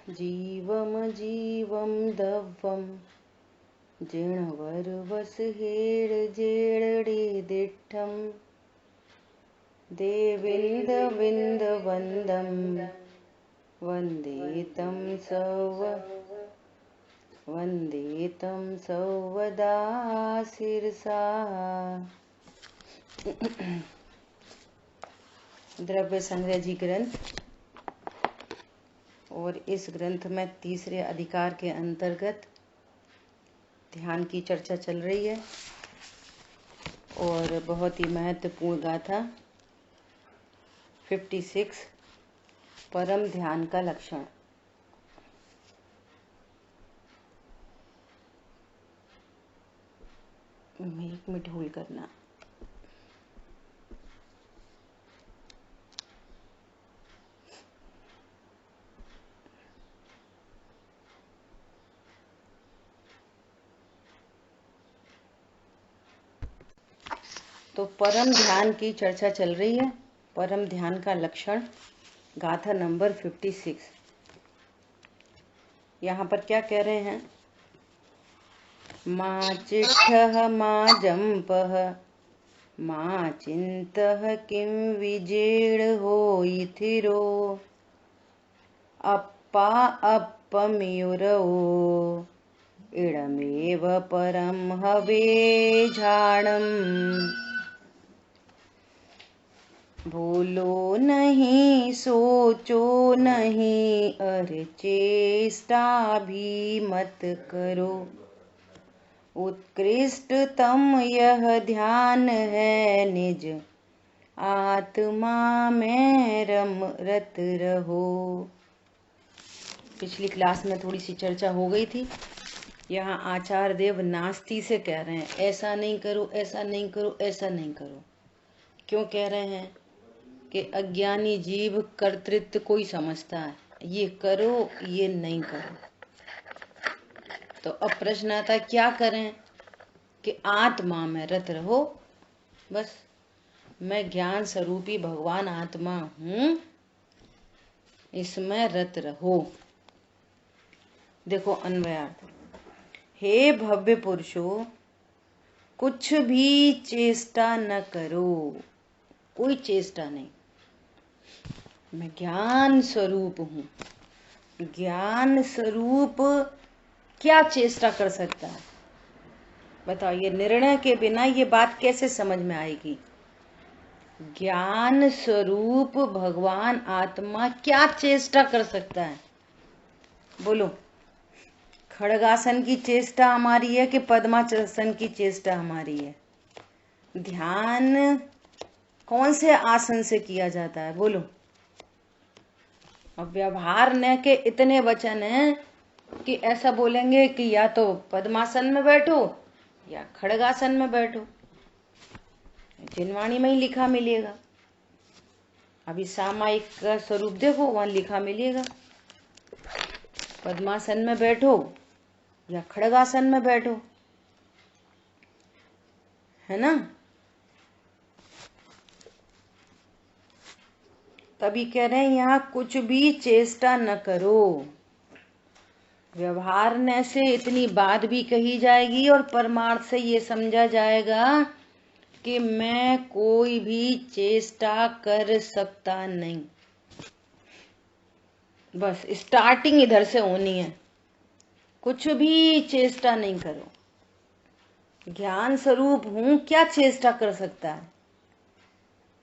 जीवम जीवम दव्वम जिणवरवस head जेडे दिट्ठम देविंद विंद वंदम वंदेतं सौवदा शिरसा। द्रव्य संग्रह जी ग्रंथ, और इस ग्रंथ में तीसरे अधिकार के अंतर्गत ध्यान की चर्चा चल रही है और बहुत ही महत्वपूर्ण गाथा 56 परम ध्यान का लक्षण। एक मिनट होल्ड करना। तो परम ध्यान की चर्चा चल रही है। परम ध्यान का लक्षण गाथा नंबर 56। यहाँ पर क्या कह रहे हैं? माँ चिट्ठः माँ जंपः माँ चिंतः किं विजेड होइथिरो अप्पा अप्पमियुरो इडमेव परम हवे झाणम्। भूलो नहीं सोचो नहीं अरे चेष्टा भी मत करो, उत्कृष्टतम यह ध्यान है निज आत्मा में रत रहो। पिछली क्लास में थोड़ी सी चर्चा हो गई थी। यहाँ आचार्य देव नास्ती से कह रहे हैं ऐसा नहीं करो, ऐसा नहीं करो, ऐसा नहीं करो। क्यों कह रहे हैं? कि अज्ञानी जीव कर्तृत्व को ही समझता है, ये करो ये नहीं करो। तो अब प्रश्न आता है क्या करें? कि आत्मा में रत रहो। बस मैं ज्ञान स्वरूपी भगवान आत्मा हूँ, इसमें रत रहो। देखो अन्वयार्थ। हे भव्य पुरुषों, कुछ भी चेष्टा न करो, कोई चेष्टा नहीं। मैं ज्ञान स्वरूप हूँ। ज्ञान स्वरूप क्या चेष्टा कर सकता है? बताओ, ये निर्णय के बिना ये बात कैसे समझ में आएगी? ज्ञान स्वरूप भगवान आत्मा क्या चेष्टा कर सकता है? बोलो। खड़गासन की चेष्टा हमारी है कि पद्मासन की चेष्टा हमारी है? ध्यान कौन से आसन से किया जाता है? बोलो। अब व्यवहार ने के इतने वचन हैं कि ऐसा बोलेंगे कि या तो पद्मासन में बैठो या खड़गासन में बैठो। जिनवाणी में ही लिखा मिलेगा। अभी सामायिक का स्वरूप देखो, वहां लिखा मिलेगा पद्मासन में बैठो या खड़गासन में बैठो, है ना? तभी कह रहे हैं यहाँ कुछ भी चेष्टा न करो। व्यवहार से इतनी बात भी कही जाएगी और परमार्थ से ये समझा जाएगा कि मैं कोई भी चेष्टा कर सकता नहीं। बस स्टार्टिंग इधर से होनी है। कुछ भी चेष्टा नहीं करो। ज्ञान स्वरूप हूं, क्या चेष्टा कर सकता है?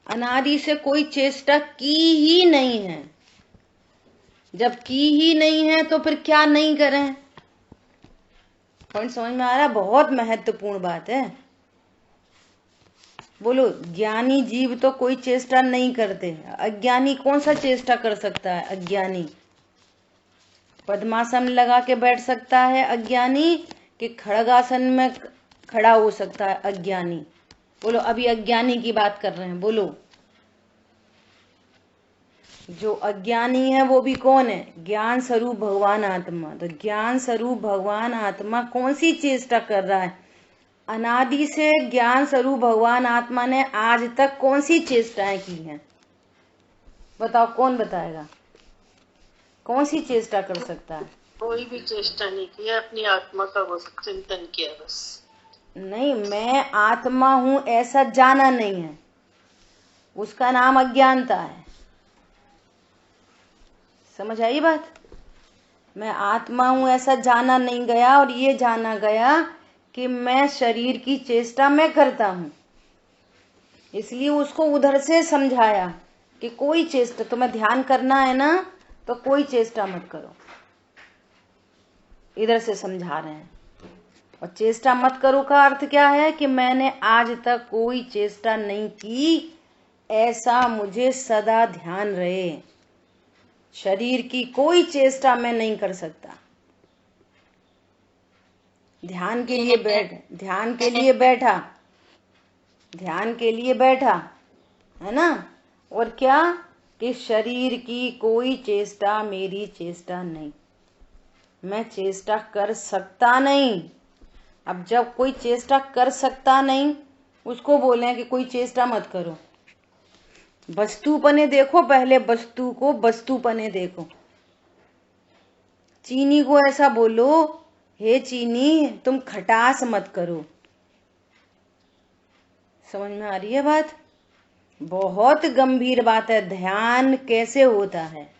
अनादि से कोई चेष्टा की ही नहीं है। जब की ही नहीं है तो फिर क्या नहीं करें? पॉइंट समझ में आ रहा है? बहुत महत्वपूर्ण बात है। बोलो। ज्ञानी जीव तो कोई चेष्टा नहीं करते। अज्ञानी कौन सा चेष्टा कर सकता है? अज्ञानी पद्मासन लगा के बैठ सकता है अज्ञानी, कि खड़गासन में खड़ा हो सकता है अज्ञानी? बोलो। अभी अज्ञानी की बात कर रहे हैं। बोलो। जो अज्ञानी है वो भी कौन है? ज्ञान स्वरूप भगवान आत्मा। तो ज्ञान स्वरूप भगवान आत्मा कौन सी चेष्टा कर रहा है? अनादि से ज्ञान स्वरूप भगवान आत्मा ने आज तक कौन सी चेष्टाएं की हैं? बताओ, कौन बताएगा? कौन सी चेष्टा कर सकता है? कोई भी चेष्टा नहीं की, अपनी आत्मा का वो चिंतन किया बस। नहीं, मैं आत्मा हूं ऐसा जाना नहीं है, उसका नाम अज्ञानता है। समझ आई बात? मैं आत्मा हूं ऐसा जाना नहीं गया, और ये जाना गया कि मैं शरीर की चेष्टा मैं करता हूं, इसलिए उसको उधर से समझाया कि कोई चेष्टा, तुम्हें ध्यान करना है ना तो कोई चेष्टा मत करो, इधर से समझा रहे हैं। और चेष्टा मत करो का अर्थ क्या है कि मैंने आज तक कोई चेष्टा नहीं की, ऐसा मुझे सदा ध्यान रहे। शरीर की कोई चेष्टा मैं नहीं कर सकता। ध्यान के लिए बैठा है ना। और क्या कि शरीर की कोई चेष्टा मेरी चेष्टा नहीं, मैं चेष्टा कर सकता नहीं। अब जब कोई चेष्टा कर सकता नहीं, उसको बोले कि कोई चेष्टा मत करो। वस्तुपने देखो, पहले वस्तु को वस्तुपने देखो। चीनी को ऐसा बोलो, हे चीनी तुम खटास मत करो। समझ में आ रही है बात? बहुत गंभीर बात है। ध्यान कैसे होता है?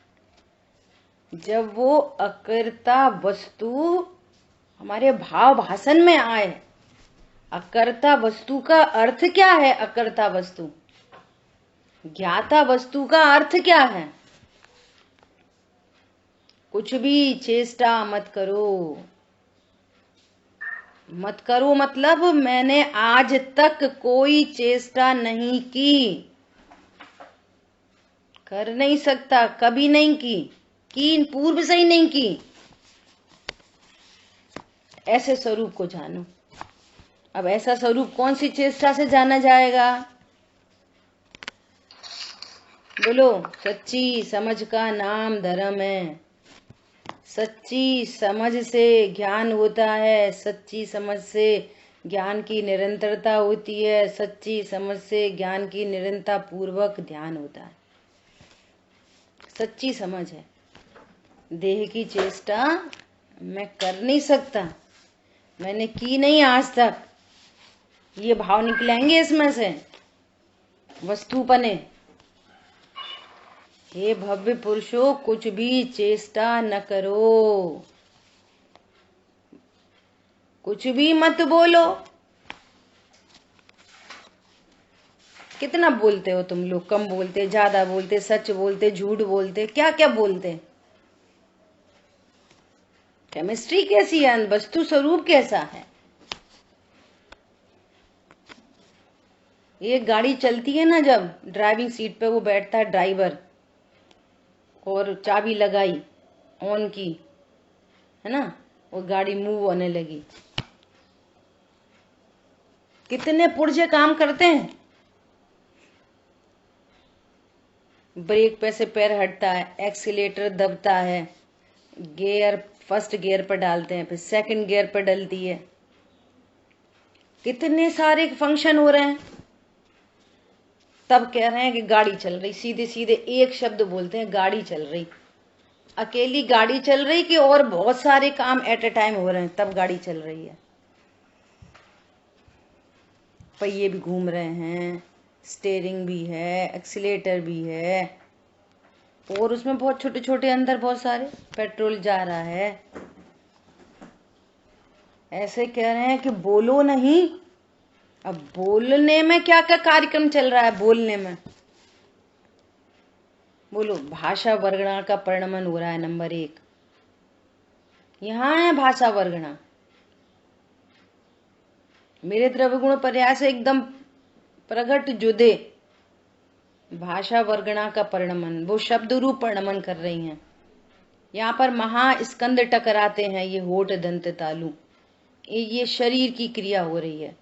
जब वो अकर्ता वस्तु हमारे भाव भाषण में आए। अकर्ता वस्तु का अर्थ क्या है? अकर्ता वस्तु, ज्ञाता वस्तु का अर्थ क्या है? कुछ भी चेष्टा मत करो। मत करो मतलब मैंने आज तक कोई चेष्टा नहीं की, कर नहीं सकता, कभी नहीं की पूर्व से ही नहीं की। ऐसे स्वरूप को जानो। अब ऐसा स्वरूप कौन सी चेष्टा से जाना जाएगा? बोलो। सच्ची समझ का नाम धर्म है। सच्ची समझ से ज्ञान होता है, सच्ची समझ से ज्ञान की निरंतरता होती है, सच्ची समझ से ज्ञान की निरंतरता पूर्वक ध्यान होता है। सच्ची समझ है। देह की चेष्टा मैं कर नहीं सकता, मैंने की नहीं आज तक, ये भाव निकलेंगे इसमें से। वस्तुपने, हे भव्य पुरुषों कुछ भी चेष्टा न करो, कुछ भी मत बोलो। कितना बोलते हो तुम लोग? कम बोलते, ज्यादा बोलते, सच बोलते, झूठ बोलते, क्या क्या बोलते? केमिस्ट्री कैसी है? वस्तु स्वरूप कैसा है? ये गाड़ी चलती है ना, जब ड्राइविंग सीट पे वो बैठता है ड्राइवर, और चाबी लगाई, ऑन की, है ना, वो गाड़ी मूव होने लगी। कितने पुर्जे काम करते हैं। ब्रेक पे से पैर हटता है, एक्सीलेटर दबता है, गियर फर्स्ट गियर पर डालते हैं, फिर सेकंड गियर पर डलती है। कितने सारे फंक्शन हो रहे हैं, तब कह रहे हैं कि गाड़ी चल रही। सीधे सीधे एक शब्द बोलते हैं, गाड़ी चल रही। अकेली गाड़ी चल रही कि और बहुत सारे काम एट ए टाइम हो रहे हैं, तब गाड़ी चल रही है। पहिए भी घूम रहे हैं, स्टेयरिंग भी है, एक्सीलेटर भी है, और उसमें बहुत छोटे छोटे अंदर बहुत सारे पेट्रोल जा रहा है। ऐसे कह रहे हैं कि बोलो नहीं। अब बोलने में क्या क्या कार्यक्रम चल रहा है? बोलने में बोलो, भाषा वर्गणा का परिणमन हो रहा है। नंबर 1 यहाँ है भाषा वर्गणा। मेरे द्रव्य गुण पर्याय से एकदम प्रगट जुदे भाषा वर्गणा का परिणमन, वो शब्द रूप परिणमन कर रही हैं। यहाँ पर महास्कंद टकराते हैं, ये होठ दंत तालु, ये शरीर की क्रिया हो रही है।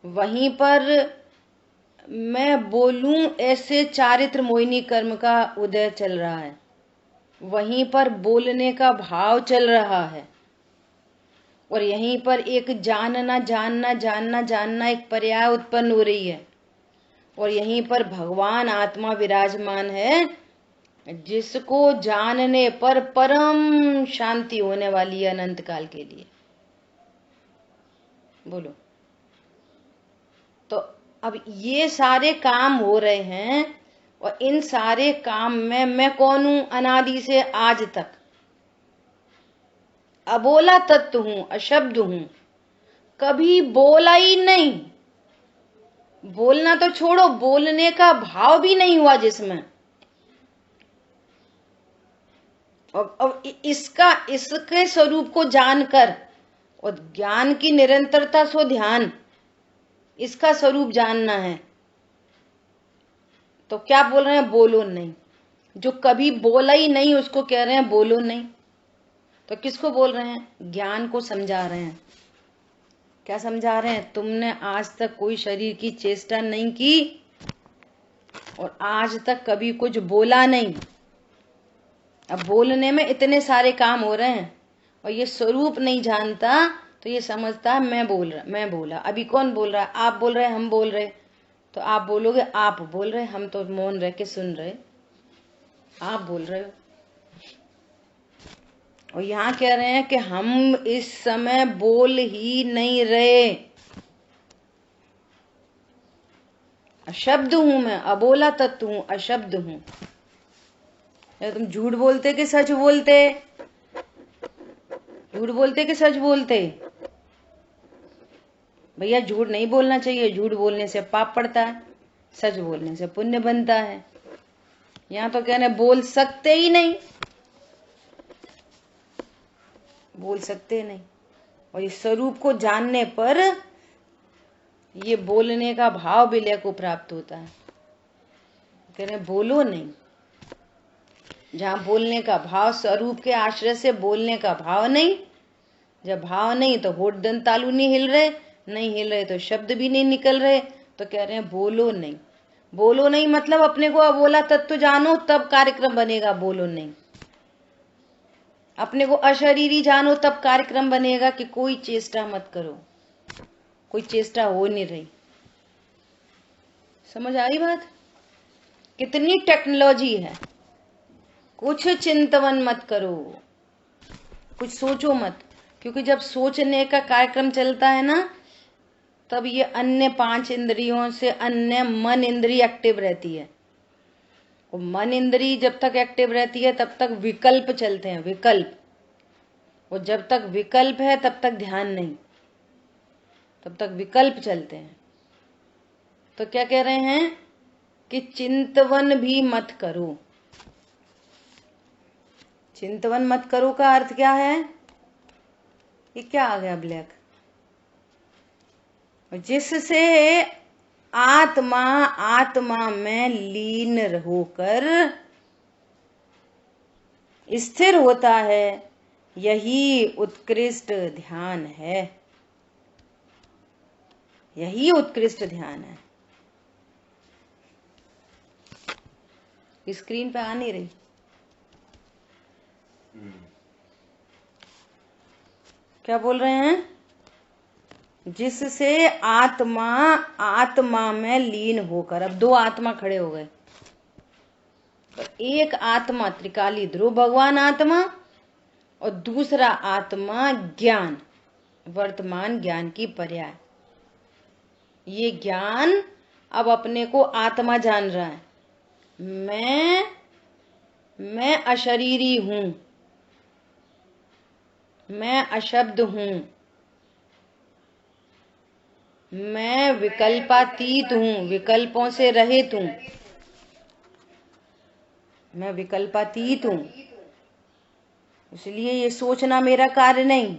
वहीं पर मैं बोलूं ऐसे चारित्र मोहिनी कर्म का उदय चल रहा है, वहीं पर बोलने का भाव चल रहा है, और यहीं पर एक जानना जानना जानना जानना एक पर्याय उत्पन्न हो रही है, और यहीं पर भगवान आत्मा विराजमान है, जिसको जानने पर परम शांति होने वाली है अनंत काल के लिए। बोलो। तो अब ये सारे काम हो रहे हैं और इन सारे काम में मैं कौन हूं? अनादि से आज तक अबोला तत्व हूं, अशब्द हूं, कभी बोला ही नहीं। बोलना तो छोड़ो, बोलने का भाव भी नहीं हुआ जिसमें। अब इसके स्वरूप को जानकर और ज्ञान की निरंतरता सो ध्यान, इसका स्वरूप जानना है। तो क्या बोल रहे हैं? बोलो नहीं। जो कभी बोला ही नहीं उसको कह रहे हैं बोलो नहीं। तो किसको बोल रहे हैं? ज्ञान को समझा रहे हैं। क्या समझा रहे हैं? तुमने आज तक कोई शरीर की चेष्टा नहीं की और आज तक कभी कुछ बोला नहीं। अब बोलने में इतने सारे काम हो रहे हैं और ये स्वरूप नहीं जानता तो ये समझता है मैं बोला। अभी कौन बोल रहा है? आप बोल रहे, हम बोल रहे। तो आप बोलोगे आप बोल रहे, हम तो मौन रह के सुन रहे। आप बोल रहे हो। और यहां कह रहे हैं कि हम इस समय बोल ही नहीं रहे। अशब्द हूं मैं, अबोला तत्व हूं, अशब्द हूं। तुम झूठ बोलते कि सच बोलते? झूठ बोलते कि सच बोलते? भैया झूठ नहीं बोलना चाहिए। झूठ बोलने से पाप पड़ता है, सच बोलने से पुण्य बनता है। यहां तो कहने बोल सकते ही नहीं, बोल सकते नहीं। और इस स्वरूप को जानने पर ये बोलने का भाव विलय को प्राप्त होता है। कह रहे बोलो नहीं। जहां बोलने का भाव, स्वरूप के आश्रय से बोलने का भाव नहीं। जब भाव नहीं तो होठ दंत तालू नहीं हिल रहे, नहीं हिल रहे तो शब्द भी नहीं निकल रहे। तो कह रहे हैं बोलो नहीं। बोलो नहीं मतलब अपने को अबोला तत्व जानो तब कार्यक्रम बनेगा। बोलो नहीं। अपने को अशरीरी जानो तब कार्यक्रम बनेगा कि कोई चेष्टा मत करो। कोई चेष्टा हो नहीं रही। समझ आई बात? कितनी टेक्नोलॉजी है। कुछ चिंतवन मत करो, कुछ सोचो मत। क्योंकि जब सोचने का कार्यक्रम चलता है ना, तब ये अन्य 5 इंद्रियों से अन्य मन इंद्री एक्टिव रहती है। और मन इंद्री जब तक एक्टिव रहती है तब तक विकल्प चलते हैं, विकल्प। और जब तक विकल्प है तब तक ध्यान नहीं, तब तक विकल्प चलते हैं। तो क्या कह रहे हैं कि चिंतवन भी मत करो। चिंतवन मत करो का अर्थ क्या है? ये क्या आ गया ब्लैक? जिससे आत्मा आत्मा में लीन होकर स्थिर होता है, यही उत्कृष्ट ध्यान है। यही उत्कृष्ट ध्यान है। स्क्रीन पे आ नहीं रही? क्या बोल रहे हैं? जिससे आत्मा आत्मा में लीन होकर, अब 2 आत्मा खड़े हो गए। तो एक आत्मा त्रिकाली ध्रुव भगवान आत्मा और दूसरा आत्मा ज्ञान, वर्तमान ज्ञान की पर्याय। ये ज्ञान अब अपने को आत्मा जान रहा है। मैं अशरीरी हूं, मैं अशब्द हूं, मैं विकल्पातीत हूं, विकल्पों से रहित हूं। मैं विकल्पातीत हूं, इसलिए ये सोचना मेरा कार्य नहीं।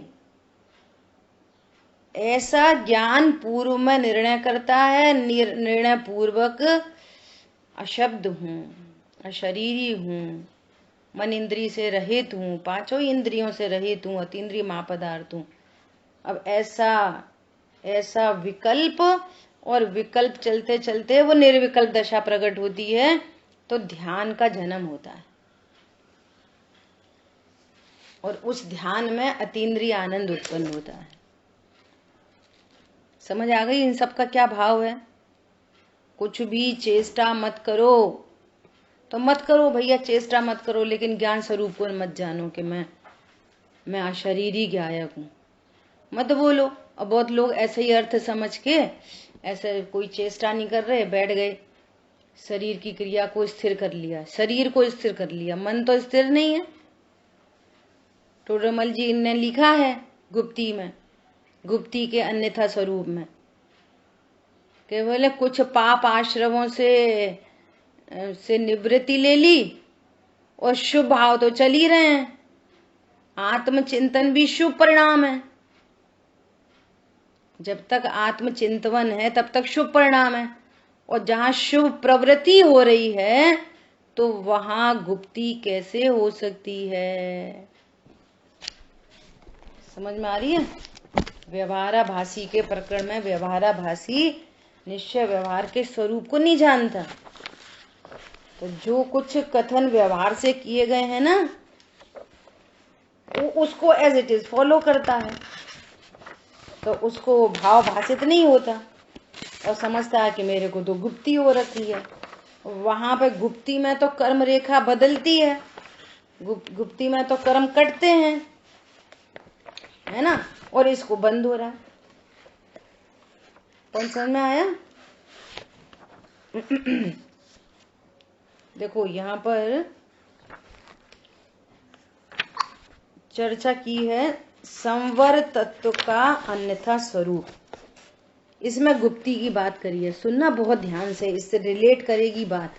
ऐसा ज्ञान पूर्व में निर्णय करता है। निर्णय पूर्वक अशब्द हूं, अशरीरी हूं, मन इंद्री से रहित हूं, 5 इंद्रियों से रहित हूं, अतीन्द्रिय महापदार्थ हूं। अब ऐसा विकल्प, और विकल्प चलते चलते वो निर्विकल्प दशा प्रकट होती है, तो ध्यान का जन्म होता है। और उस ध्यान में अतीन्द्रिय आनंद उत्पन्न होता है। समझ आ गई इन सब का क्या भाव है? कुछ भी चेष्टा मत करो, तो मत करो भैया, चेष्टा मत करो, लेकिन ज्ञान स्वरूप को मत जानो कि मैं अशरीरी गायक हूँ, मत बोलो। अब बहुत लोग ऐसे ही अर्थ समझ के ऐसे कोई चेष्टा नहीं कर रहे, बैठ गए, शरीर की क्रिया को स्थिर कर लिया, शरीर को स्थिर कर लिया, मन तो स्थिर नहीं है। टोडरमल जी ने लिखा है गुप्ती में, गुप्ती के अन्यथा स्वरूप में, कि बोले कुछ पाप आश्रमों से निवृत्ति ले ली और शुभ भाव तो चल ही रहे हैं। आत्मचिंतन भी शुभ परिणाम है, जब तक आत्मचिंतन है तब तक शुभ परिणाम है। और जहां शुभ प्रवृत्ति हो रही है तो वहां गुप्ती कैसे हो सकती है? समझ में आ रही है? व्यवहाराभासी के प्रकरण में व्यवहाराभासी निश्चय व्यवहार के स्वरूप को नहीं जानता, तो जो कुछ कथन व्यवहार से किए गए हैं ना, वो उसको एज इट इज फॉलो करता है, तो उसको भाव भाषित नहीं होता और समझता है कि मेरे को तो गुप्ती हो रखी है। वहां पे गुप्ती में तो कर्म रेखा बदलती है, गुप्ती में तो कर्म कटते हैं, है ना, और इसको बंद हो रहा है। कौन समझ में आया? देखो यहाँ पर चर्चा की है संवर तत्व का अन्यथा स्वरूप, इसमें गुप्ती की बात करी है। सुनना बहुत ध्यान से, इससे रिलेट करेगी बात।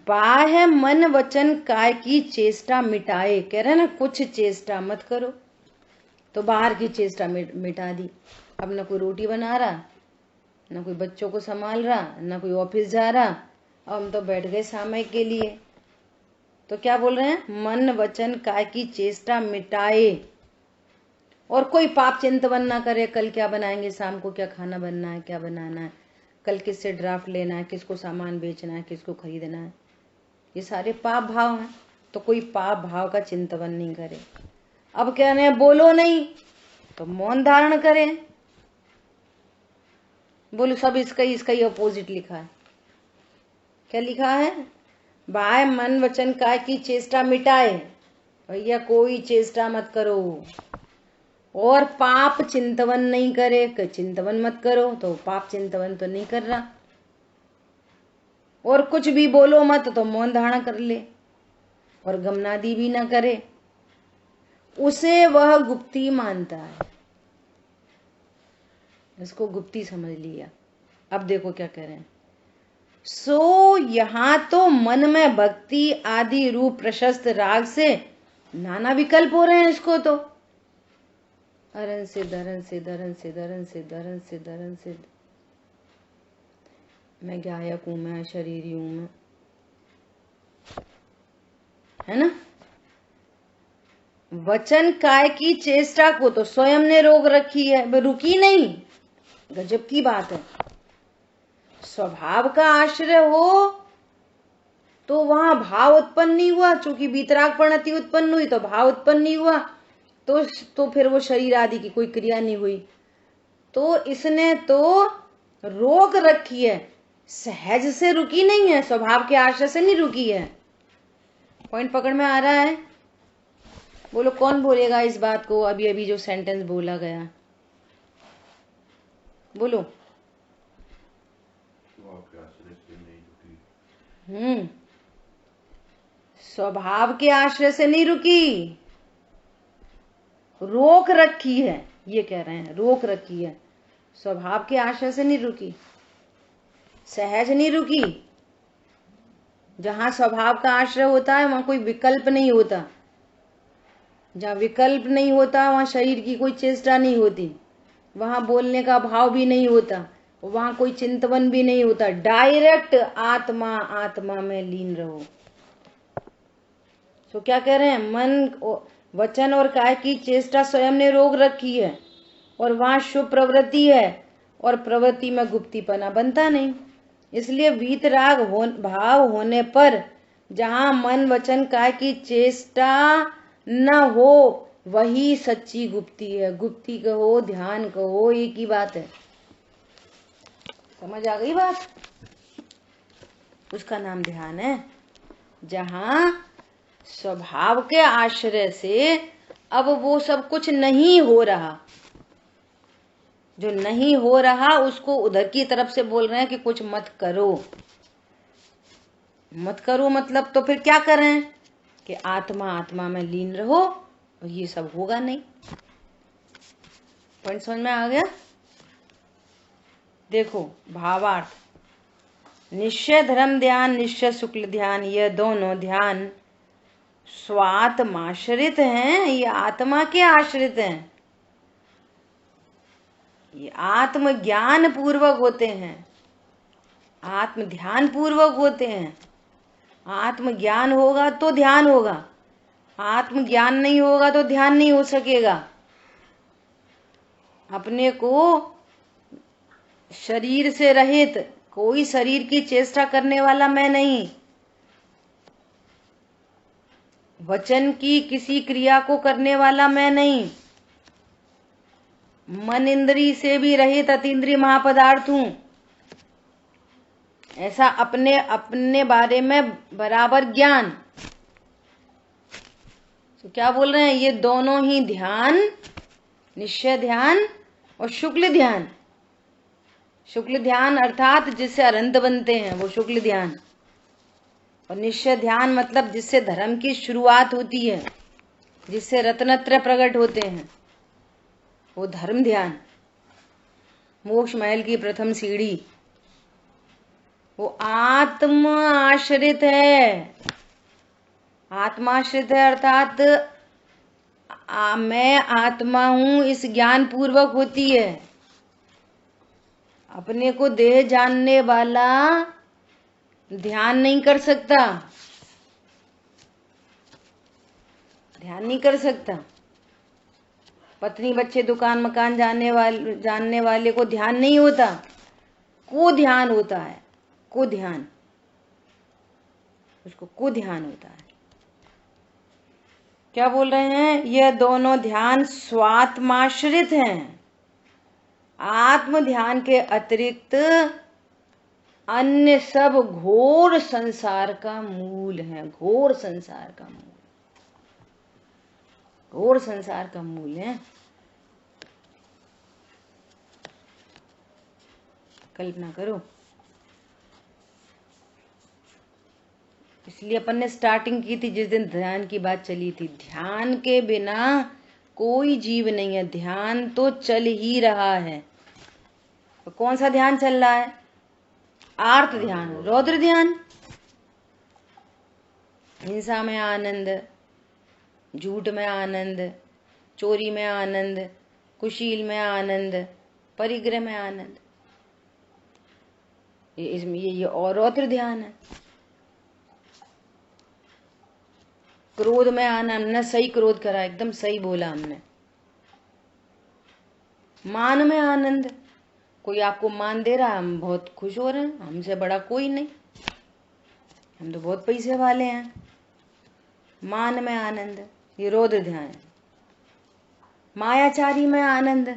बाह्य मन वचन काय की चेष्टा मिटाए, कह रहे ना कुछ चेष्टा मत करो, तो बाहर की चेष्टा मिटा दी। अब न कोई रोटी बना रहा, न कोई बच्चों को संभाल रहा, न कोई ऑफिस जा रहा, अब हम तो बैठ गए समय के लिए। तो क्या बोल रहे हैं? मन वचन काय की चेष्टा मिटाए और कोई पाप चिंतन ना करे। कल क्या बनाएंगे, शाम को क्या खाना बनना है, क्या बनाना है, कल किससे ड्राफ्ट लेना है, किसको सामान बेचना है, किसको खरीदना है, ये सारे पाप भाव हैं। तो कोई पाप भाव का चिंतन नहीं करे। अब कह रहे हैं बोलो नहीं, तो मौन धारण करें। बोलो, सब इसका ही अपोजिट लिखा है। क्या लिखा है? बाह्य मन वचन काय की चेष्टा मिटाए, भैया कोई चेष्टा मत करो, और पाप चिंतवन नहीं करे। चिंतवन मत करो, तो पाप चिंतवन तो नहीं कर रहा, और कुछ भी बोलो मत, तो मौन धारण कर ले, और गमनादी भी ना करे, उसे वह गुप्ती मानता है। इसको गुप्ती समझ लिया। अब देखो क्या कह रहे हैं। सो यहां तो मन में भक्ति आदि रूप प्रशस्त राग से नाना विकल्प हो रहे हैं। इसको तो अरन से दरन से दरन से दरन से दरन से दरन से, मैं गायक हूं, मैं शरीरी हूं, मैं, है ना। वचन काय की चेष्टा को तो स्वयं ने रोक रखी है, रुकी नहीं। गजब की बात है। स्वभाव का आश्रय हो तो वहां भाव उत्पन्न नहीं हुआ, चूंकि वीतराग प्रणति उत्पन्न हुई तो भाव उत्पन्न नहीं हुआ, तो फिर वो शरीर आदि की कोई क्रिया नहीं हुई। तो इसने तो रोक रखी है, सहज से रुकी नहीं है, स्वभाव के आश्रय से नहीं रुकी है। पॉइंट पकड़ में आ रहा है? बोलो कौन बोलेगा इस बात को? अभी अभी जो सेंटेंस बोला गया, बोलो। स्वभाव के आश्रय से नहीं रुकी, रोक रखी है, ये कह रहे हैं, रोक रखी है। स्वभाव के आश्रय से नहीं रुकी, सहज नहीं रुकी। जहां स्वभाव का आश्रय होता है वहां कोई विकल्प नहीं होता, जहां विकल्प नहीं होता वहां शरीर की कोई चेष्टा नहीं होती, वहां बोलने का भाव भी नहीं होता, वहां कोई चिंतवन भी नहीं होता। डायरेक्ट आत्मा आत्मा में लीन रहो। तो क्या कह रहे हैं? मन वचन और काय की चेष्टा स्वयं ने रोक रखी है, और वहां शुभ प्रवृत्ति है, और प्रवृत्ति में गुप्तीपना बनता नहीं। इसलिए वीतराग भाव होने पर जहां मन वचन काय की चेष्टा न हो वही सच्ची गुप्ती है। गुप्ती कहो, ध्यान कहो, एक ही बात है। समझ आ गई बात? उसका नाम ध्यान है। जहां स्वभाव के आश्रय से अब वो सब कुछ नहीं हो रहा, जो नहीं हो रहा उसको उधर की तरफ से बोल रहे हैं कि कुछ मत करो। मत करो मतलब तो फिर क्या करें कि आत्मा आत्मा में लीन रहो, और ये सब होगा नहीं। पॉइंट समझ में आ गया? देखो भावार्थ, निश्चय धर्म ध्यान, निश्चय शुक्ल ध्यान, ये दोनों ध्यान स्वात्माश्रित हैं, ये आत्मा के आश्रित हैं। ये आत्म ज्ञान पूर्वक होते हैं, आत्म ध्यान पूर्वक होते हैं। आत्म ज्ञान होगा तो ध्यान होगा, आत्म ज्ञान नहीं होगा तो ध्यान नहीं हो सकेगा। अपने को शरीर से रहित, कोई शरीर की चेष्टा करने वाला मैं नहीं, वचन की किसी क्रिया को करने वाला मैं नहीं, मन इंद्री से भी रहित अतीन्द्रिय महापदार्थ हूं। ऐसा अपने अपने बारे में बराबर ज्ञान। तो क्या बोल रहे हैं? ये दोनों ही ध्यान, निश्चय ध्यान और शुक्ल ध्यान। शुक्ल ध्यान अर्थात जिससे अनंत बनते हैं वो शुक्ल ध्यान, और निश्चय ध्यान मतलब जिससे धर्म की शुरुआत होती है, जिससे रत्नत्रय प्रकट होते हैं, वो धर्म ध्यान। मोक्ष महल की प्रथम सीढ़ी वो आत्म आश्रित है। आत्माश्रित है अर्थात मैं आत्मा हूं इस ज्ञान पूर्वक होती है। अपने को देह जानने वाला ध्यान नहीं कर सकता, ध्यान नहीं कर सकता। पत्नी बच्चे दुकान मकान जानने वाले को ध्यान नहीं होता, को ध्यान होता है, को ध्यान, उसको को ध्यान होता है। क्या बोल रहे हैं? यह दोनों ध्यान स्वात्माश्रित हैं, आत्म ध्यान के अतिरिक्त अन्य सब घोर संसार का मूल है। घोर संसार का मूल, घोर संसार का मूल है। कल्पना करो, इसलिए अपन ने स्टार्टिंग की थी जिस दिन ध्यान की बात चली थी। ध्यान के बिना कोई जीव नहीं है, ध्यान तो चल ही रहा है। तो कौन सा ध्यान चल रहा है? आर्त ध्यान, रौद्र ध्यान। हिंसा में आनंद, झूठ में आनंद, चोरी में आनंद, कुशील में आनंद, परिग्रह में आनंद, ये और रौद्र ध्यान है। क्रोध में आना, हमने सही क्रोध करा, एकदम सही बोला हमने। मान में आनंद, कोई आपको मान दे रहा, हम बहुत खुश हो रहे हैं, हमसे बड़ा कोई नहीं, हम तो बहुत पैसे वाले हैं। मान में आनंद, ये रौद्र ध्यान है। मायाचारी में आनंद,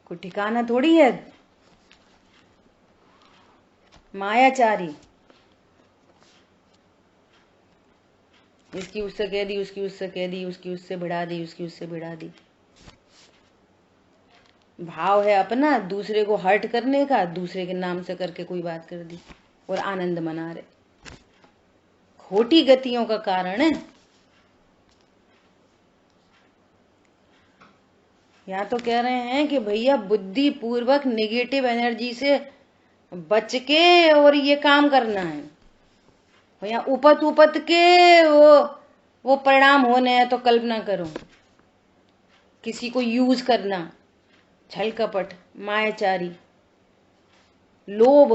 कोई ठिकाना थोड़ी है। मायाचारी, इसकी उससे कह दी, उसकी उससे कह दी, उसकी उससे भिड़ा दी, उसकी उससे भिड़ा दी। भाव है अपना, दूसरे को हर्ट करने का, दूसरे के नाम से करके कोई बात कर दी और आनंद मना रहे। खोटी गतियों का कारण है। यहाँ तो कह रहे हैं कि भैया बुद्धि पूर्वक नेगेटिव एनर्जी से बच के और ये काम करना है। भैया उपत उपत के वो परिणाम होने हैं। तो कल्पना करो, किसी को यूज करना, छल कपट, मायाचारी, लोभ,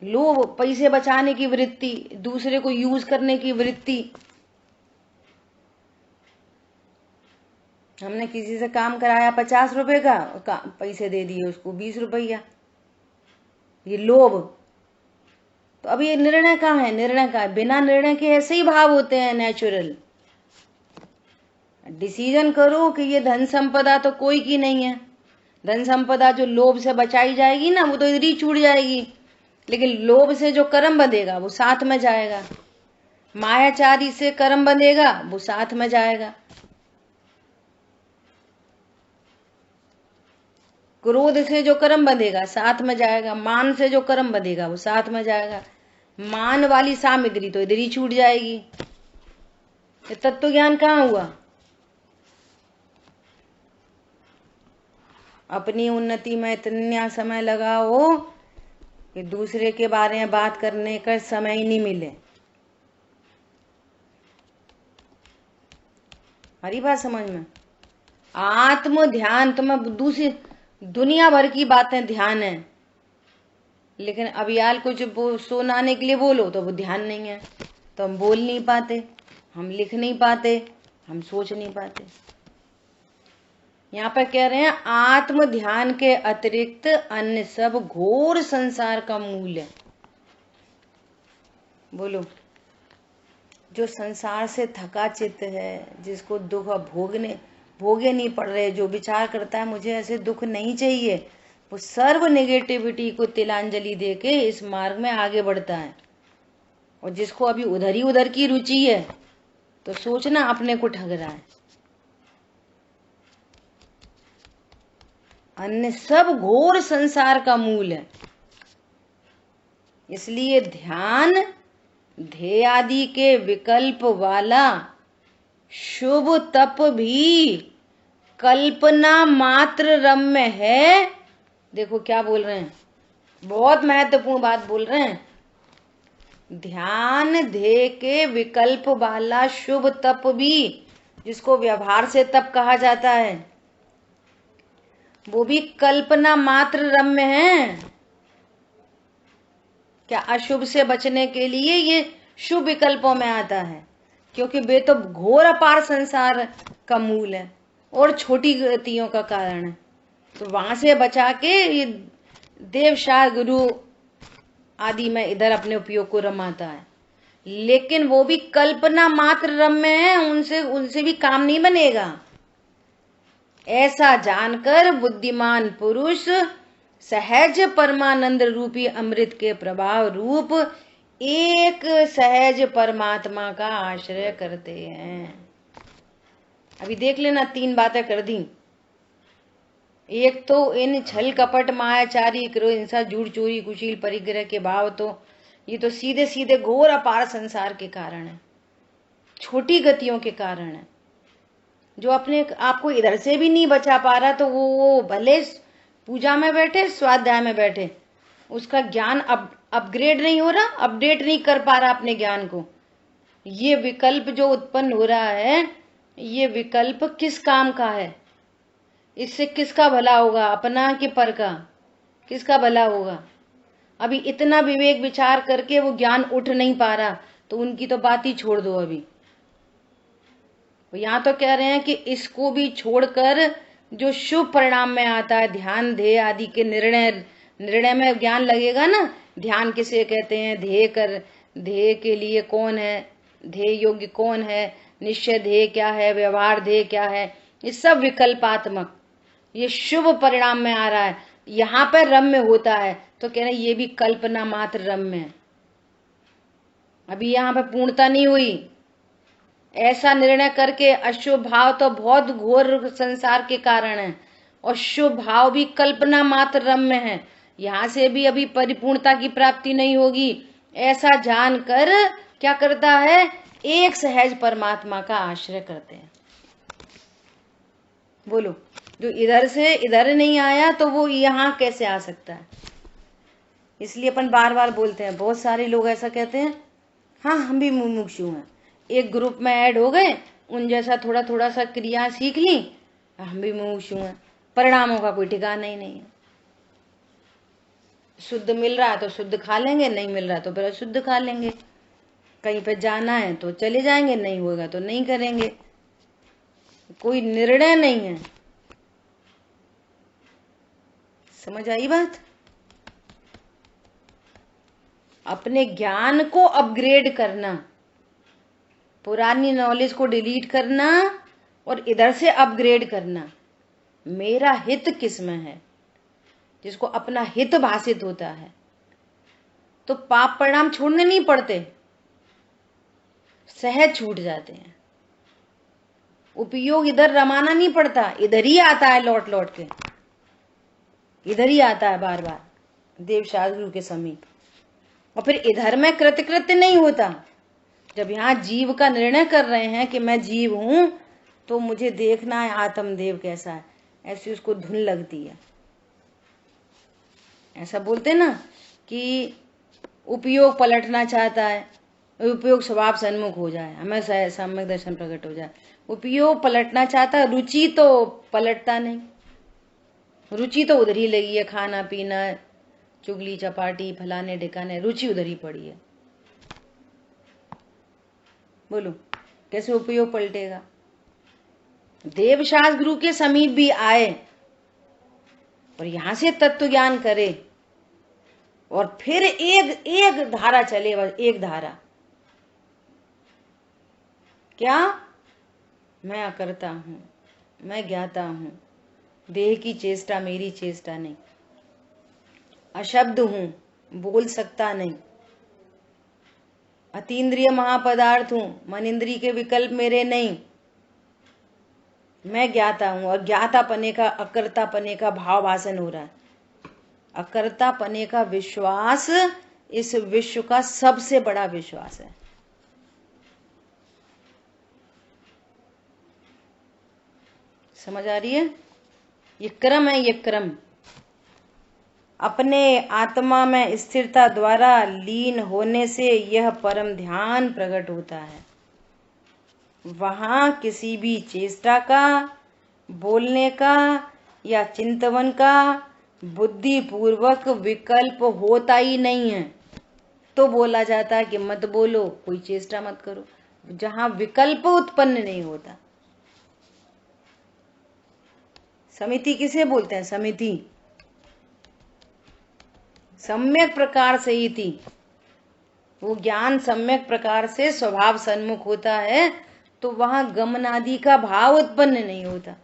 लोभ, पैसे बचाने की वृत्ति, दूसरे को यूज करने की वृत्ति। हमने किसी से काम कराया 50 रुपए का, पैसे दे दिए उसको 20 रुपया, ये लोभ। तो अब ये निर्णय कहाँ है? निर्णय कहाँ है? बिना निर्णय के ऐसे ही भाव होते हैं, नेचुरल। डिसीजन करो कि ये धन संपदा तो कोई की नहीं है, धन संपदा जो लोभ से बचाई जाएगी ना, वो तो इधर ही छूट जाएगी, लेकिन लोभ से जो कर्म बंधेगा वो साथ में जाएगा, मायाचारी से कर्म बंधेगा वो साथ में जाएगा, क्रोध से जो कर्म बंधेगा साथ में जाएगा, मान से जो कर्म बंधेगा वो साथ में जाएगा, मान वाली सामग्री तो इधर ही छूट जाएगी। ये तत्व ज्ञान कहाँ हुआ? अपनी उन्नति में इतना समय लगाओ कि दूसरे के बारे में बात करने का समय ही नहीं मिले। हरी बात समझ में? आत्म ध्यान तुम्हें दूसरी दुनिया भर की बातें ध्यान है, लेकिन अभियाल कुछ सुनाने के लिए बोलो तो वो ध्यान नहीं है, तो हम बोल नहीं पाते, हम लिख नहीं पाते, हम सोच नहीं पाते। यहाँ पर कह रहे हैं आत्म ध्यान के अतिरिक्त अन्य सब घोर संसार का मूल है। बोलो, जो संसार से थका चित्त है, जिसको दुख भोगे नहीं पड़ रहे, जो विचार करता है मुझे ऐसे दुख नहीं चाहिए, वो सर्व नेगेटिविटी को तिलांजलि देके इस मार्ग में आगे बढ़ता है। और जिसको अभी उधर की रुचि है, तो सोचना अपने को ठग रहा है। अन्य सब घोर संसार का मूल है। इसलिए ध्यान ध्येय आदि के विकल्प वाला शुभ तप भी कल्पना मात्र रम्य है। देखो क्या बोल रहे हैं, बहुत महत्वपूर्ण बात बोल रहे हैं। ध्यान ध्येय के विकल्प वाला शुभ तप भी, जिसको व्यवहार से तप कहा जाता है, वो भी कल्पना मात्र रम्य है। क्या अशुभ से बचने के लिए ये शुभ विकल्पों में आता है, क्योंकि वे तो घोर अपार संसार का मूल है और छोटी गतियों का कारण है। तो वहां से बचा के ये देवशाह गुरु आदि में इधर अपने उपयोग को रमाता है, लेकिन वो भी कल्पना मात्र रम्य है, उनसे भी काम नहीं बनेगा। ऐसा जानकर बुद्धिमान पुरुष सहज परमानंद रूपी अमृत के प्रभाव रूप एक सहज परमात्मा का आश्रय करते हैं। अभी देख लेना, 3 बातें कर दी। एक तो इन छल कपट मायाचारी क्रोध हिंसा झूठ चोरी कुशील परिग्रह के भाव, तो ये तो सीधे सीधे घोर अपार संसार के कारण है, छोटी गतियों के कारण है। जो अपने आपको इधर से भी नहीं बचा पा रहा, तो वो भले पूजा में बैठे, स्वाध्याय में बैठे, उसका ज्ञान अपग्रेड नहीं हो रहा, अपडेट नहीं कर पा रहा अपने ज्ञान को। ये विकल्प जो उत्पन्न हो रहा है, ये विकल्प किस काम का है? इससे किसका भला होगा, अपना कि पर का? किसका भला होगा? अभी इतना विवेक विचार करके वो ज्ञान उठ नहीं पा रहा, तो उनकी तो बात ही छोड़ दो। अभी यहाँ तो कह रहे हैं कि इसको भी छोड़कर जो शुभ परिणाम में आता है, ध्यान ध्येय आदि के निर्णय में ज्ञान लगेगा ना। ध्यान किसे कहते हैं, ध्येय के लिए कौन है, ध्येय योग्य कौन है, निश्चय ध्येय क्या है, व्यवहार ध्येय क्या है, ये सब विकल्पात्मक, ये शुभ परिणाम में आ रहा है। यहाँ पर रम्य होता है, तो कह रहे हैं ये भी कल्पना मात्र रम्य है। अभी यहाँ पर पूर्णता नहीं हुई। ऐसा निर्णय करके अशुभ भाव तो बहुत घोर संसार के कारण है, और शुभ भाव भी कल्पना मात्र रम्य है। यहाँ से भी अभी परिपूर्णता की प्राप्ति नहीं होगी। ऐसा जानकर क्या करता है, एक सहज परमात्मा का आश्रय करते हैं। बोलो, जो इधर से इधर नहीं आया तो वो यहाँ कैसे आ सकता है? इसलिए अपन बार बार बोलते हैं, बहुत सारे लोग ऐसा कहते हैं, हाँ हम भी मुमुक्षु हैं, एक ग्रुप में ऐड हो गए, उन जैसा थोड़ा थोड़ा सा क्रिया सीख ली, हम भी मुमुक्षु हैं। परिणामों का कोई ठिकाना ही नहीं है। शुद्ध मिल रहा है तो शुद्ध खा लेंगे, नहीं मिल रहा तो फिर अशुद्ध खा लेंगे। कहीं पे जाना है तो चले जाएंगे, नहीं होगा तो नहीं करेंगे। कोई निर्णय नहीं है। समझ आई बात? अपने ज्ञान को अपग्रेड करना, पुरानी नॉलेज को डिलीट करना और इधर से अपग्रेड करना, मेरा हित किसमें है, जिसको अपना हित भाषित होता है, तो पाप परिणाम छोड़ने नहीं पड़ते, सहज छूट जाते हैं। उपयोग इधर रमाना नहीं पड़ता, इधर ही आता है, लौट लौट के इधर ही आता है बार बार देवशास्त्र गुरु के समीप। और फिर इधर में कृतकृत्य नहीं होता। जब यहां जीव का निर्णय कर रहे हैं कि मैं जीव हूं, तो मुझे देखना है आत्मदेव कैसा है, ऐसी उसको धुन लगती है। ऐसा बोलते ना कि उपयोग पलटना चाहता है, उपयोग स्वभाव सन्मुख हो जाए, हमें सम्यक दर्शन प्रकट हो जाए। उपयोग पलटना चाहता है, रुचि तो पलटता नहीं, रुचि तो उधर ही लगी है, खाना पीना, चुगली चपाटी, फलाने ढिकाने, रुचि उधर ही पड़ी है। बोलो कैसे उपयोग पलटेगा। देवशास्त्र गुरु के समीप भी आए और यहां से तत्व ज्ञान करे और फिर एक एक धारा चले, बस एक धारा। क्या? मैं अकर्ता हूं, मैं ज्ञाता हूं, देह की चेष्टा मेरी चेष्टा नहीं, अशब्द हूं, बोल सकता नहीं, अतीन्द्रिय महापदार्थ हूं, मन इंद्रिय के विकल्प मेरे नहीं, मैं ज्ञाता हूं। अज्ञाता पने का, अकर्ता पने का भाव भाषण हो रहा है। अकर्ता पने का विश्वास इस विश्व का सबसे बड़ा विश्वास है। समझ आ रही है? ये क्रम है, ये क्रम। अपने आत्मा में स्थिरता द्वारा लीन होने से यह परम ध्यान प्रकट होता है। वहां किसी भी चेष्टा का, बोलने का या चिंतवन का बुद्धि पूर्वक विकल्प होता ही नहीं है। तो बोला जाता है कि मत बोलो, कोई चेष्टा मत करो, जहां विकल्प उत्पन्न नहीं होता। समिति किसे बोलते हैं? समिति सम्यक प्रकार से ही थी। वो ज्ञान सम्यक प्रकार से स्वभाव सन्मुख होता है, तो वहां गमन आदि का भाव उत्पन्न नहीं होता।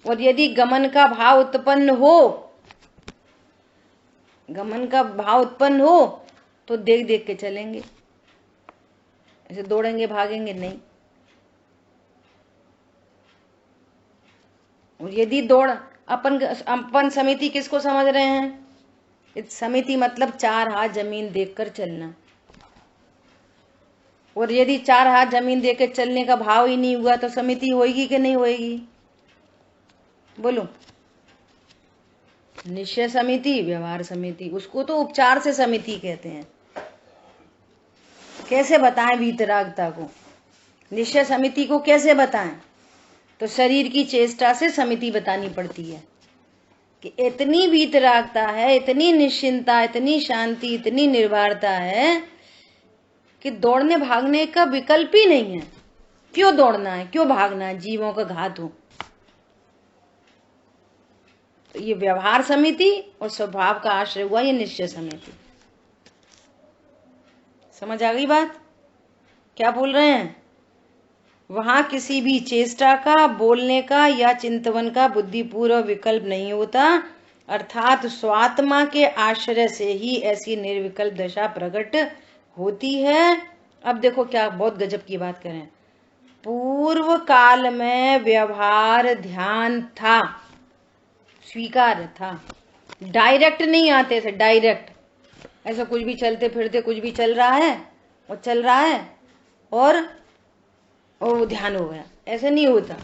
और यदि गमन का भाव उत्पन्न हो, गमन का भाव उत्पन्न हो, तो देख देख के चलेंगे, ऐसे दौड़ेंगे भागेंगे नहीं। और यदि दौड़, अपन समिति किसको समझ रहे हैं? समिति मतलब 4 हाथ जमीन देखकर चलना। और यदि 4 हाथ जमीन देकर चलने का भाव ही नहीं हुआ, तो समिति होगी कि नहीं होगी? बोलो। निश्चय समिति, व्यवहार समिति, उसको तो उपचार से समिति कहते हैं। कैसे बताएं वीतरागता को? निश्चय समिति को कैसे बताएं? तो शरीर की चेष्टा से समिति बतानी पड़ती है कि इतनी वीतरागता है, इतनी निश्चिंता, इतनी शांति, इतनी निर्भरता है कि दौड़ने भागने का विकल्प ही नहीं है। क्यों दौड़ना है, क्यों भागना है? जीवों का घात हो। तो ये व्यवहार समिति और स्वभाव का आश्रय हुआ ये निश्चय समिति। समझ आ गई बात? क्या बोल रहे हैं? वहां किसी भी चेष्टा का, बोलने का या चिंतवन का बुद्धिपूर्वक विकल्प नहीं होता, अर्थात स्वात्मा के आश्रय से ही ऐसी निर्विकल्प दशा प्रकट होती है। अब देखो क्या बहुत गजब की बात करें। पूर्व काल में व्यवहार ध्यान था, स्वीकार था, डायरेक्ट नहीं आते थे। डायरेक्ट ऐसा कुछ भी चलते फिरते कुछ भी चल रहा है और चल रहा है और वो ध्यान हो गया, ऐसे नहीं होता।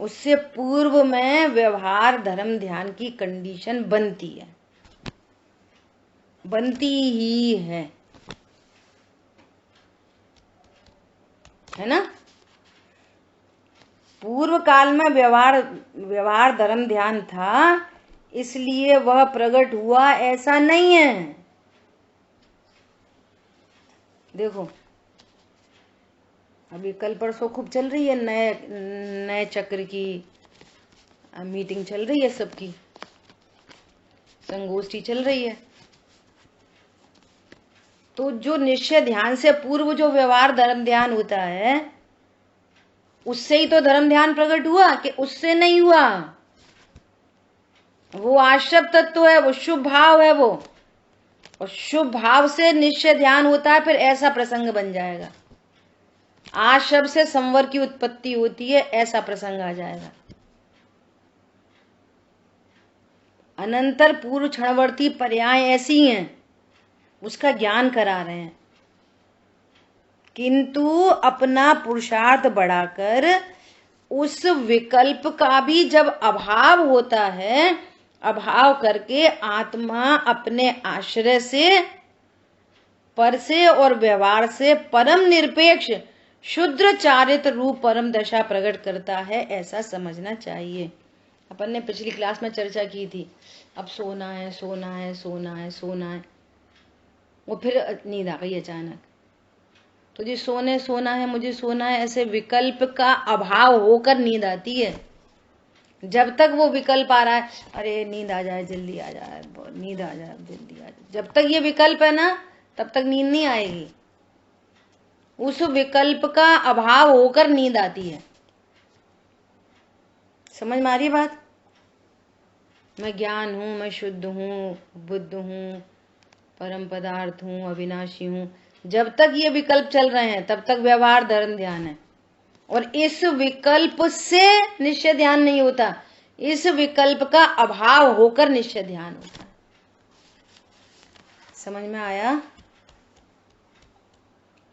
उससे पूर्व में व्यवहार धर्म ध्यान की कंडीशन बनती है, बनती ही है ना? पूर्व काल में व्यवहार धर्म ध्यान था, इसलिए वह प्रकट हुआ, ऐसा नहीं है। देखो अभी कल परसों खूब चल रही है, नए चक्र की मीटिंग चल रही है, सबकी संगोष्ठी चल रही है। तो जो निश्चय ध्यान से पूर्व जो व्यवहार धर्म ध्यान होता है, उससे ही तो धर्म ध्यान प्रकट हुआ कि उससे नहीं हुआ। वो आश्रव तत्व है, वो शुभ भाव है वो, और शुभ भाव से निश्चय ध्यान होता है, फिर ऐसा प्रसंग बन जाएगा। आश्रव से संवर की उत्पत्ति होती है, ऐसा प्रसंग आ जाएगा। अनंतर पूर्व क्षणवर्ती पर्याय ऐसी हैं, उसका ज्ञान करा रहे हैं, किंतु अपना पुरुषार्थ बढ़ाकर उस विकल्प का भी जब अभाव होता है, अभाव करके आत्मा अपने आश्रय से, पर से और व्यवहार से परम निरपेक्ष शुद्र चारित्र रूप परम दशा प्रकट करता है, ऐसा समझना चाहिए। अपन ने पिछली क्लास में चर्चा की थी, अब सोना है सोना है सोना है सोना है, वो फिर नींद आ गई अचानक। तो जी सोने सोना है, मुझे सोना है, ऐसे विकल्प का अभाव होकर नींद आती है। जब तक वो विकल्प आ रहा है, अरे नींद आ जाए जल्दी आ जाए, नींद आ जाए जल्दी आ जाए, जब तक ये विकल्प है ना, तब तक नींद नहीं आएगी। उस विकल्प का अभाव होकर नींद आती है। समझ में आ रही बात? मैं ज्ञान हूं, मैं शुद्ध हूं, बुद्ध हूं, परम पदार्थ हूं, अविनाशी हूं, जब तक ये विकल्प चल रहे हैं तब तक व्यवहार धर्म ध्यान है। और इस विकल्प से निश्चय ध्यान नहीं होता, इस विकल्प का अभाव होकर निश्चय ध्यान होता है। समझ में आया?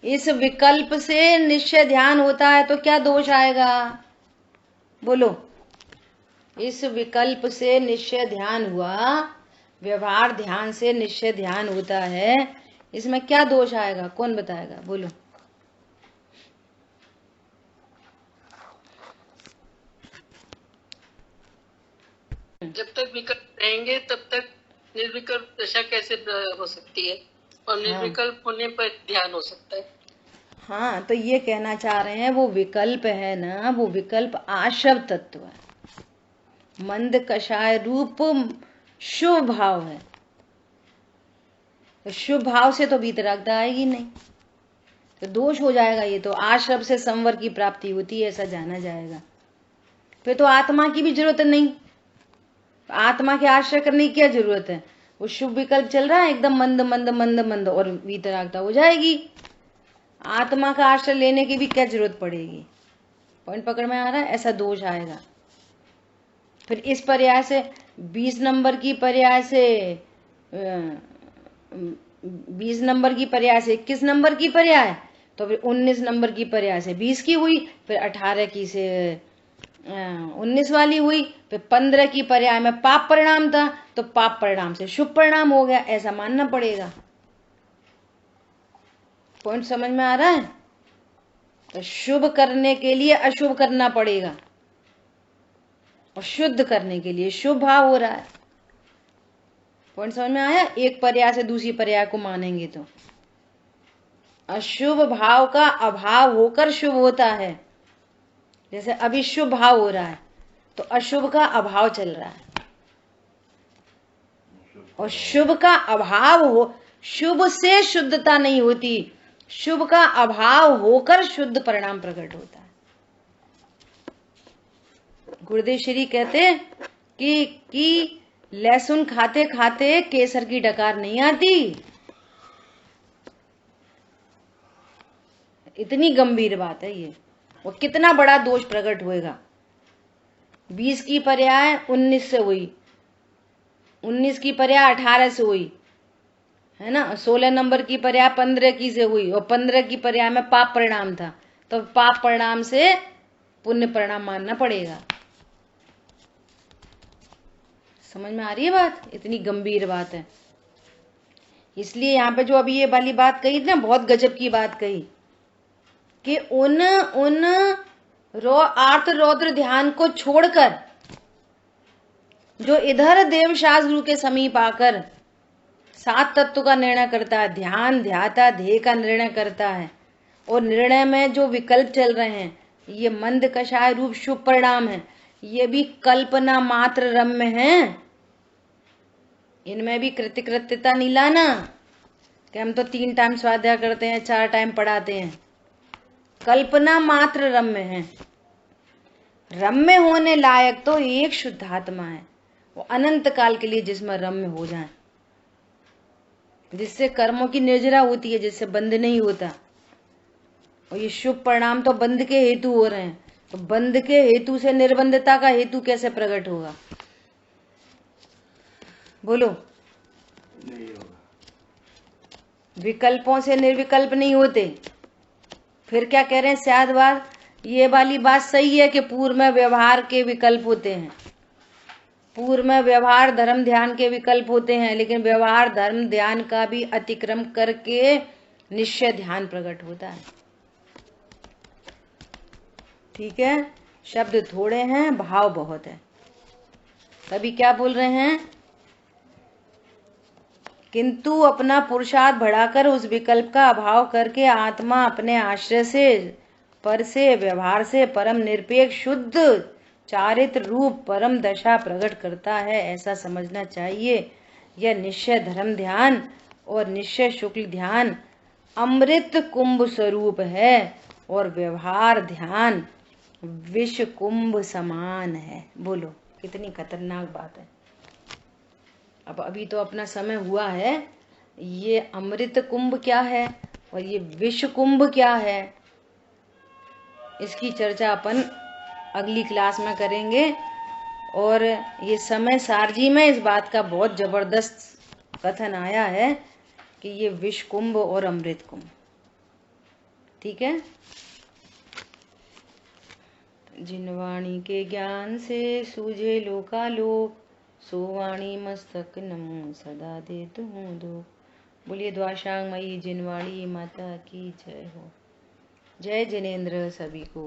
इस विकल्प से निश्चय ध्यान होता है तो क्या दोष आएगा? बोलो। इस विकल्प से निश्चय ध्यान हुआ, व्यवहार ध्यान से निश्चय ध्यान होता है, इसमें क्या दोष आएगा? कौन बताएगा? बोलो। जब तक विकल्प रहेंगे तब तक निर्विकल्प दशा कैसे हो सकती है, और निर्विकल्प होने पर ध्यान हो सकता है। हाँ, तो ये कहना चाह रहे हैं, वो विकल्प है ना, वो विकल्प आश्रव तत्व है, मंद कषाय रूप शुभ भाव है। तो शुभ भाव से तो वीतरागता आएगी नहीं, तो दोष हो जाएगा। ये तो आश्रव से संवर की प्राप्ति होती है, ऐसा जाना जाएगा। फिर तो आत्मा की भी जरूरत नहीं, आत्मा के आश्रय करने की क्या जरूरत है? वो शुभ विकल्प चल रहा है एकदम मंद मंद मंद मंद, और वीतरागता हो जाएगी। आत्मा का आश्रय लेने की भी क्या जरूरत पड़ेगी? पॉइंट पकड़ में आ रहा है? ऐसा दोष आएगा। फिर इस पर्याय से 20 नंबर की पर्याय से 20 नंबर की पर्याय से 21 नंबर की पर्याय, तो फिर 19 नंबर की पर्याय से 20 की हुई, फिर 18 की से 19 वाली हुई, फिर 15 की पर्याय में पाप परिणाम था, तो पाप परिणाम से शुभ परिणाम हो गया, ऐसा मानना पड़ेगा। पॉइंट समझ में आ रहा है? तो शुभ करने के लिए अशुभ करना पड़ेगा, और शुद्ध करने के लिए शुभ भाव हो रहा है। पॉइंट समझ में आया? एक पर्याय से दूसरी पर्याय को मानेंगे तो अशुभ भाव का अभाव होकर शुभ होता है। जैसे अभी शुभ भाव हो रहा है तो अशुभ का अभाव चल रहा है, और शुभ का अभाव हो, शुभ से शुद्धता नहीं होती, शुभ का अभाव होकर शुद्ध परिणाम प्रकट होता है। गुरुदेव श्री कहते कि लहसुन खाते खाते केसर की डकार नहीं आती। इतनी गंभीर बात है ये, और कितना बड़ा दोष प्रकट होएगा। 20 की पर्याय 19 से हुई, 19 की पर्याय 18 से हुई, है ना, 16 नंबर की पर्याय 15 की से हुई, और 15 की पर्याय में पाप परिणाम था, तो पाप परिणाम से पुण्य परिणाम मानना पड़ेगा। समझ में आ रही है बात? इतनी गंभीर बात है। इसलिए यहाँ पे जो अभी ये वाली बात कही थी ना, बहुत गजब की बात कही कि उन आर्त रौद्र ध्येय को छोड़कर जो इधर देव शास्त्र गुरु के समीप आकर 7 तत्व का निर्णय करता है, ध्यान ध्याता ध्येय का निर्णय करता है, और निर्णय में जो विकल्प चल रहे हैं, ये मंद कषाय रूप शुभ परिणाम है, ये भी कल्पना मात्र रम्य है। इनमें भी कृत्यकृत्यता नहीं लाना कि हम तो 3 टाइम स्वाध्याय करते हैं, 4 टाइम पढ़ाते हैं। कल्पना मात्र रम्य है, रम्य होने लायक तो एक शुद्ध आत्मा है, वो अनंत काल के लिए जिसमें रम्य हो जाए, जिससे कर्मों की निर्जरा होती है, जिससे बंध नहीं होता। और ये शुभ परिणाम तो बंध के हेतु हो रहे हैं, तो बंध के हेतु से निर्बंधता का हेतु कैसे प्रकट होगा? बोलो। नहीं होगा। विकल्पों से निर्विकल्प नहीं होते। फिर क्या कह रहे हैं शायद बात, ये वाली बात सही है कि पूर्व में व्यवहार के विकल्प होते हैं, पूर्व में व्यवहार धर्म ध्यान के विकल्प होते हैं, लेकिन व्यवहार धर्म ध्यान का भी अतिक्रम करके निश्चय ध्यान प्रकट होता है। ठीक है, शब्द थोड़े हैं, भाव बहुत है। तभी क्या बोल रहे हैं, किंतु अपना पुरुषार्थ बढ़ाकर उस विकल्प का अभाव करके आत्मा अपने आश्रय से, पर से, व्यवहार से परम निरपेक्ष शुद्ध चारित्र रूप परम दशा प्रकट करता है, ऐसा समझना चाहिए। यह निश्चय धर्म ध्यान और निश्चय शुक्ल ध्यान अमृत कुंभ स्वरूप है और व्यवहार ध्यान विष कुंभ समान है। बोलो कितनी खतरनाक बात है। अब अभी तो अपना समय हुआ है, ये अमृत कुंभ क्या है और ये विष कुंभ क्या है, इसकी चर्चा अपन अगली क्लास में करेंगे। और ये समय सारजी में इस बात का बहुत जबरदस्त कथन आया है कि ये विष कुंभ और अमृत कुंभ। ठीक है, जिनवाणी के ज्ञान से सूझे लोकालोक, सोवाणी मस्तक नमो सदा देत हूँ दो। बोलिए द्वाशांग मई जिनवाणी माता की जय हो। जय जिनेन्द्र सभी को।